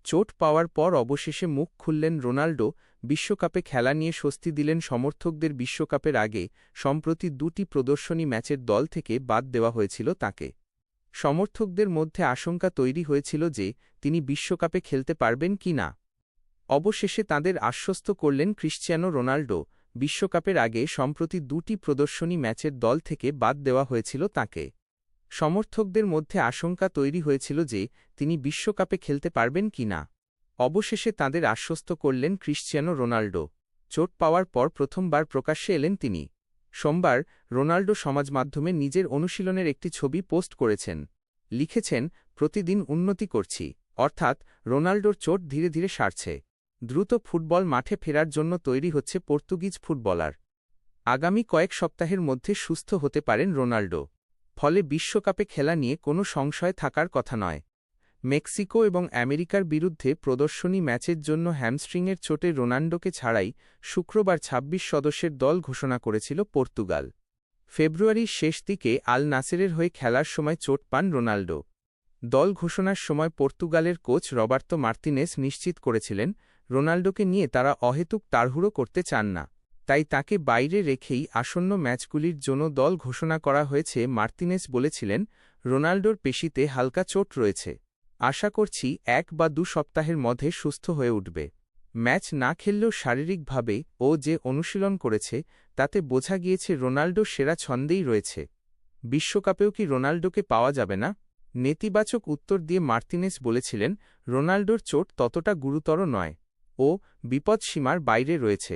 চোট পাওয়ার পর অবশেষে মুখ খুললেন রোনাল্ডো। বিশ্বকাপে খেলা নিয়ে স্বস্তি দিলেন সমর্থকদের। বিশ্বকাপের আগে সম্প্রতি দুটি প্রদর্শনী ম্যাচের দল থেকে বাদ দেওয়া হয়েছিল তাঁকে। সমর্থকদের মধ্যে আশঙ্কা তৈরি হয়েছিল যে তিনি বিশ্বকাপে খেলতে পারবেন কি না। অবশেষে তাঁদের আশ্বস্ত করলেন ক্রিশ্চিয়ানো রোনাল্ডো। বিশ্বকাপের আগে সম্প্রতি দুটি প্রদর্শনী ম্যাচের দল থেকে বাদ দেওয়া হয়েছিল তাঁকে। সমর্থকদের মধ্যে আশঙ্কা তৈরি হয়েছিল যে তিনি বিশ্বকাপে খেলতে পারবেন কি না। অবশেষে তাঁদের আশ্বস্ত করলেন ক্রিশ্চিয়ানো রোনাল্ডো। চোট পাওয়ার পর প্রথমবার প্রকাশ্যে এলেন তিনি। সোমবার রোনাল্ডো সমাজমাধ্যমে নিজের অনুশীলনের একটি ছবি পোস্ট করেছেন। লিখেছেন, প্রতিদিন উন্নতি করছি, অর্থাৎ রোনাল্ডোর চোট ধীরে ধীরে সারছে। দ্রুত ফুটবল মাঠে ফেরার জন্য তৈরি হচ্ছে পর্তুগিজ ফুটবলার। আগামী কয়েক সপ্তাহের মধ্যে সুস্থ হতে পারেন রোনাল্ডো। ফলে বিশ্বকাপে খেলা নিয়ে কোনো সংশয় থাকার কথা নয়। মেক্সিকো এবং আমেরিকার বিরুদ্ধে প্রদর্শনী ম্যাচের জন্য হ্যামস্ট্রিংয়ের চোটে রোনাল্ডোকে ছাড়াই শুক্রবার ২৬ সদস্যের দল ঘোষণা করেছিল পর্তুগাল। ফেব্রুয়ারির শেষ দিকে আল নাসেরের হয়ে খেলার সময় চোট পান রোনাল্ডো। দল ঘোষণার সময় পর্তুগালের কোচ রবার্তো মার্তিনেস নিশ্চিত করেছিলেন, রোনাল্ডোকে নিয়ে তারা অহেতুক তাড়াহুড়ো করতে চান না। তাই তাকে বাইরে রেখেই আসন্ন ম্যাচগুলির জন্য দল ঘোষণা করা হয়েছে। মার্তিনেস বলেছিলেন, রোনাল্ডোর পেশিতে হালকা চোট রয়েছে। আশা করছি ১ বা ২ সপ্তাহের মধ্যে সুস্থ হয়ে উঠবে। ম্যাচ না খেললেও শারীরিকভাবে ও যে অনুশীলন করেছে তাতে বোঝা গিয়েছে রোনাল্ডো সেরা ছন্দেই রয়েছে। বিশ্বকাপেও কি রোনাল্ডোকে পাওয়া যাবে না? নেতিবাচক উত্তর দিয়ে মার্তিনেস বলেছিলেন, রোনাল্ডোর চোট ততটা গুরুতর নয়। ও বিপদসীমার বাইরে রয়েছে।